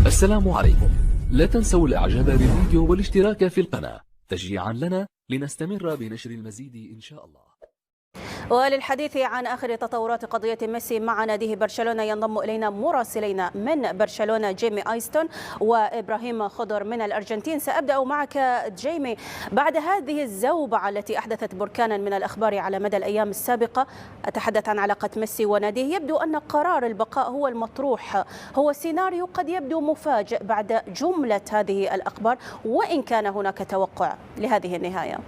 السلام عليكم. لا تنسوا الاعجاب بالفيديو والاشتراك في القناة تشجيعا لنا لنستمر بنشر المزيد إن شاء الله. وللحديث عن آخر تطورات قضية ميسي مع ناديه برشلونة ينضم إلينا مراسلين من برشلونة جيمي آيستون وإبراهيم خضر من الأرجنتين. سأبدأ معك جيمي، بعد هذه الزوبعة التي أحدثت بركانا من الأخبار على مدى الأيام السابقة، أتحدث عن علاقة ميسي وناديه، يبدو أن قرار البقاء هو المطروح، هو سيناريو قد يبدو مفاجئ بعد جملة هذه الأخبار، وإن كان هناك توقع لهذه النهاية.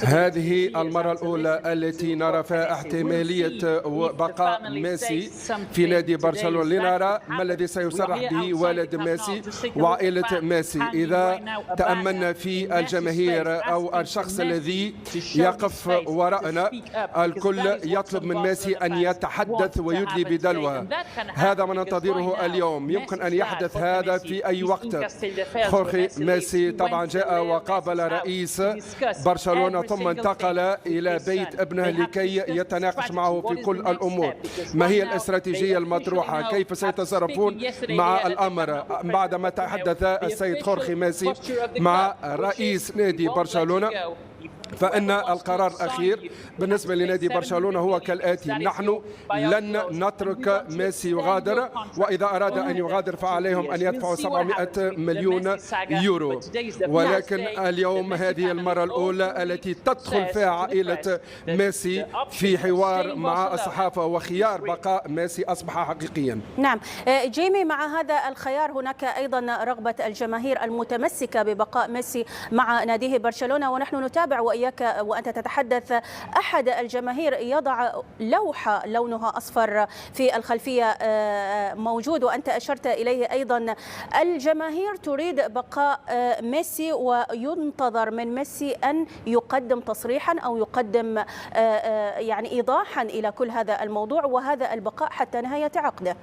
هذه المرة الأولى التي نرى فيها احتمالية بقاء ميسي في نادي برشلونة، لنرى ما الذي سيصرح به والد ميسي وعائلة ميسي. إذا تأملنا في الجماهير أو الشخص الذي يقف وراءنا، الكل يطلب من ميسي أن يتحدث ويدلي بدلوه. هذا ما ننتظره اليوم، يمكن أن يحدث هذا في أي وقت. خورخي ميسي طبعا جاء وقابل رئيس برشلونة ثم انتقل إلى بيت ابنه لكي يتناقش معه في كل الأمور. ما هي الاستراتيجية المطروحة؟ كيف سيتصرفون مع الأمر؟ بعدما تحدث السيد خورخي ميسي مع رئيس نادي برشلونة، فإن القرار الأخير بالنسبة لنادي برشلونة هو كالآتي: نحن لن نترك ميسي يغادر، وإذا أراد أن يغادر فعليهم أن يدفعوا 700 مليون يورو. ولكن اليوم هذه المرة الأولى التي تدخل فيها عائلة ميسي في حوار مع الصحافة، وخيار بقاء ميسي أصبح حقيقيا. نعم جيمي، مع هذا الخيار هناك أيضا رغبة الجماهير المتمسكة ببقاء ميسي مع ناديه برشلونة، ونحن نتابع وإياك وأنت تتحدث أحد الجماهير يضع لوحة لونها أصفر في الخلفية موجود، وأنت أشرت إليه أيضا. الجماهير تريد بقاء ميسي، وينتظر من ميسي أن يقدم تصريحا أو يقدم يعني إيضاحا إلى كل هذا الموضوع وهذا البقاء حتى نهاية عقده.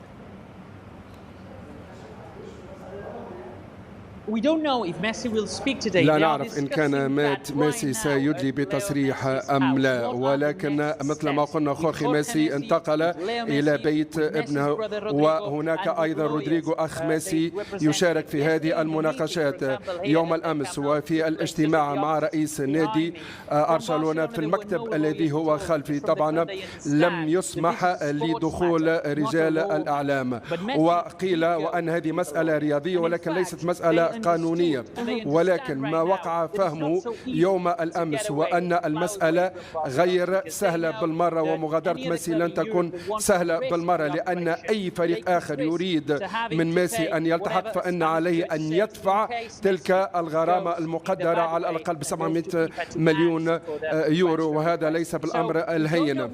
لا نعرف إن كان ميسي سيدلي بتصريح أم لا، ولكن مثل ما قلنا خورخي ميسي انتقل إلى بيت ابنه، وهناك أيضا رودريغو أخ ميسي يشارك في هذه المناقشات يوم الأمس وفي الاجتماع مع رئيس نادي برشلونة في المكتب الذي هو خلفي. طبعا لم يسمح لدخول رجال الأعلام، وقيل وأن هذه مسألة رياضية ولكن ليست مسألة قانونية. ولكن ما وقع فهمه يوم الأمس وأن المسألة غير سهلة بالمرة، ومغادرة ميسي لن تكون سهلة بالمرة، لأن أي فريق آخر يريد من ميسي أن يلتحق فإن عليه أن يدفع تلك الغرامة المقدرة على الأقل ب 700 مليون يورو، وهذا ليس بالأمر الهين.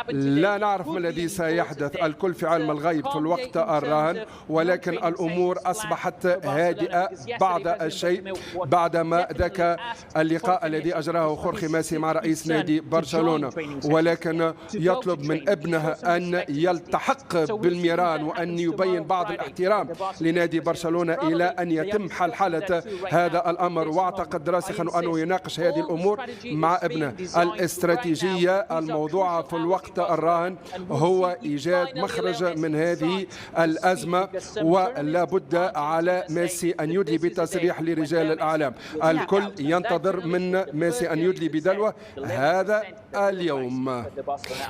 لا نعرف ما الذي سيحدث، الكل في علم الغيب في الوقت الراهن، ولكن الأمور أصبحت هادئة بعض الشيء بعدما ذاك اللقاء الذي أجراه خورخي ميسي مع رئيس نادي برشلونة. ولكن يطلب من ابنه أن يلتحق بالميران وأن يبين بعض الاحترام لنادي برشلونة إلى أن يتم حلحلة هذا الأمر. واعتقد راسخا أنه يناقش هذه الأمور مع ابنه. الاستراتيجية الموضوعة في الوقت الراهن هو إيجاد مخرج من هذه الأزمة، ولا بد على ميسي أن يدلي بتصريح لرجال الأعلام. الكل ينتظر من ميسي أن يدلي بدلوه هذا اليوم.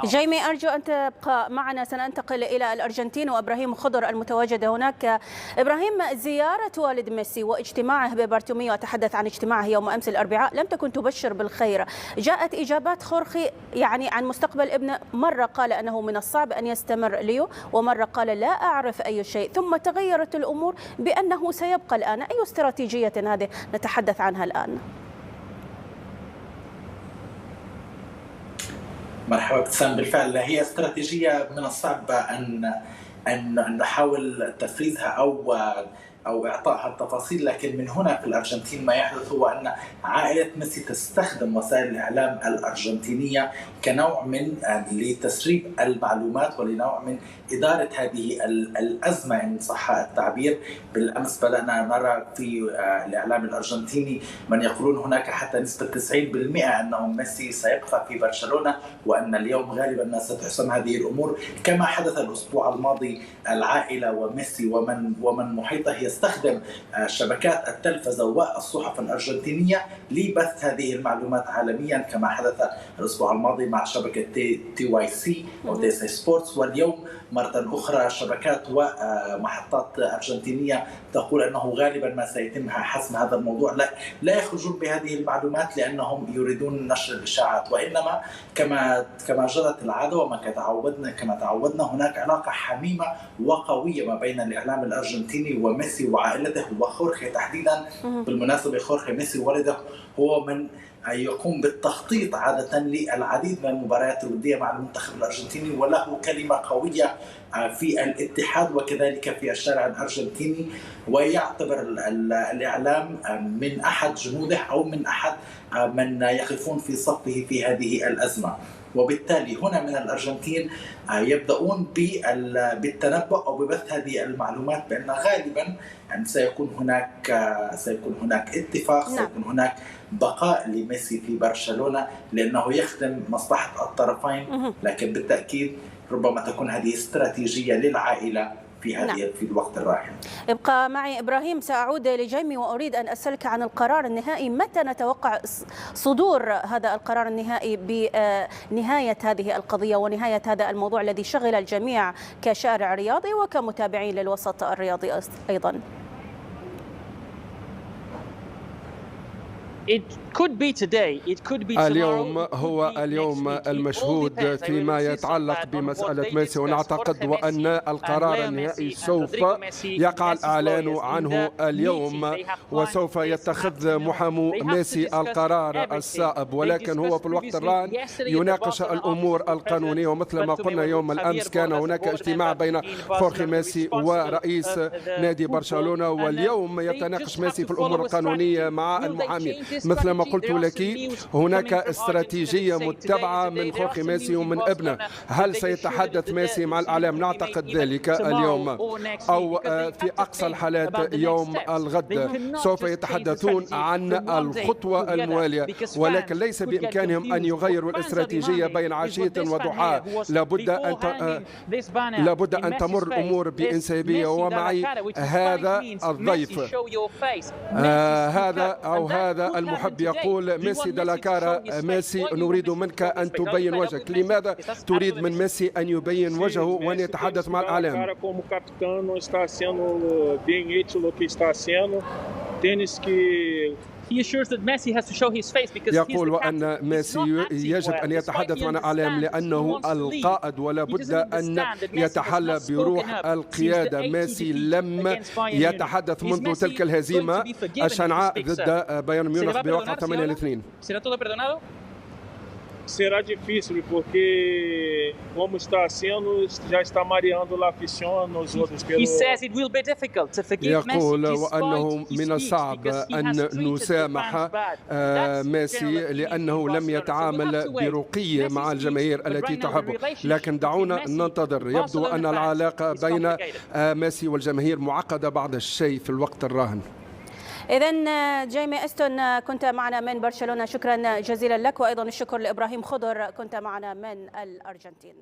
جيمي أرجو أن تبقى معنا، سننتقل إلى الأرجنتين وإبراهيم خضر المتواجد هناك. إبراهيم، زيارة والد ميسي واجتماعه ببارتوميو، أتحدث عن اجتماعه يوم أمس الأربعاء، لم تكن تبشر بالخير. جاءت إجابات خورخي يعني عن مستقبل ابنه، مرة قال أنه من الصعب أن يستمر ليو، ومرة قال لا أعرف أي شيء، ثم تغيرت الأمور بأنه سيبقى الآن. أي استراتيجية هذه نتحدث عنها الآن؟ مرحبا ابتسام. بالفعل هي استراتيجية من الصعب أن نحاول تفريزها أو أو إعطائها التفاصيل، لكن من هنا في الأرجنتين ما يحدث هو أن عائلة ميسي تستخدم وسائل الإعلام الأرجنتينية كنوع من لتسريب المعلومات ولنوع من إدارة هذه الأزمة إن صح التعبير. بالأمس بدأنا نرى في الإعلام الأرجنتيني من يقولون هناك حتى نسبة 90% أنه ميسي سيبقى في برشلونة، وأن اليوم غالبا ما ستحسم هذه الأمور كما حدث الأسبوع الماضي. العائلة وميسي ومن محيطه يستخدم شبكات التلفزة والصحف الأرجنتينية لبث هذه المعلومات عالميا كما حدث الأسبوع الماضي مع شبكة TYC أو TC سبورتس، واليوم مرة أخرى شبكات ومحطات أرجنتينية تقول أنه غالبا ما سيتم حسم هذا الموضوع. لا يخرجون بهذه المعلومات لأنهم يريدون نشر الإشاعات، وإنما كما جرت العادة كما تعودنا هناك علاقة حميمة وقوية ما بين الإعلام الأرجنتيني وميسي وعائلته وخورخي تحديدا. بالمناسبة خورخي ميسي والده هو من يقوم بالتخطيط عادة للعديد من المباريات الودية مع المنتخب الأرجنتيني، وله كلمة قوية في الاتحاد وكذلك في الشارع الأرجنتيني، ويعتبر الإعلام من أحد جنوده أو من أحد من يقفون في صفه في هذه الأزمة. وبالتالي هنا من الأرجنتين يبدأون بالتنبؤ أو ببث هذه المعلومات بأن غالبا سيكون هناك اتفاق، سيكون هناك بقاء لميسي في برشلونة لأنه يخدم مصلحة الطرفين، لكن بالتأكيد ربما تكون هذه استراتيجية للعائلة في الوقت الراهن. ابقى معي إبراهيم، سأعود لجيمي وأريد أن أسألك عن القرار النهائي. متى نتوقع صدور هذا القرار النهائي بنهاية هذه القضية ونهاية هذا الموضوع الذي شغل الجميع كشارع رياضي وكمتابعين للوسط الرياضي أيضا؟ اليوم هو اليوم المشهود فيما يتعلق بمسألة ميسي، ونعتقد وأن القرار النهائي سوف يقع الإعلان عنه اليوم، وسوف يتخذ محامو ميسي القرار الصائب، ولكن هو في الوقت الراهن يناقش الأمور القانونية. ومثل ما قلنا يوم الأمس كان هناك اجتماع بين خورخي ميسي ورئيس نادي برشلونة، واليوم يتناقش ميسي في الأمور القانونية مع المحامي. مثل ما قلت لك هناك استراتيجية متبعة من خورخي ميسي ومن ابنه. هل سيتحدث ميسي مع الإعلام؟ نعتقد ذلك اليوم أو في أقصى الحالات يوم الغد سوف يتحدثون عن الخطوة الموالية، ولكن ليس بإمكانهم أن يغيروا الاستراتيجية بين عشية وضحاها. لابد أن تمر الأمور بإنسيابية. ومعي هذا الضيف هذا المحب يقول ميسي دلاكارا، ميسي نريد منك أن تبين وجهك. لماذا تريد من ميسي أن يبين وجهه وأن يتحدث مع الإعلام؟ يقول وأن ميسي يجب أن يتحدث مع الإعلام لأنه القائد ولا بد أن يتحلى بروح القيادة. ميسي لم يتحدث منذ تلك الهزيمة الشنعاء ضد بايرن ميونخ بواقع 8-2. Será difícil porque como está sendo já está mareando lá afición nos outros pelo. يقول وأنه من الصعب أن نسامح ميسي لأنه لم يتعامل برقي مع الجماهير التي تحبه، لكن دعونا ننتظر. يبدو أن العلاقة بين ميسي والجماهير معقدة بعض الشيء في الوقت الراهن. إذن جيمي أستون كنت معنا من برشلونة، شكرا جزيلا لك، وأيضا الشكر لإبراهيم خضر كنت معنا من الأرجنتين.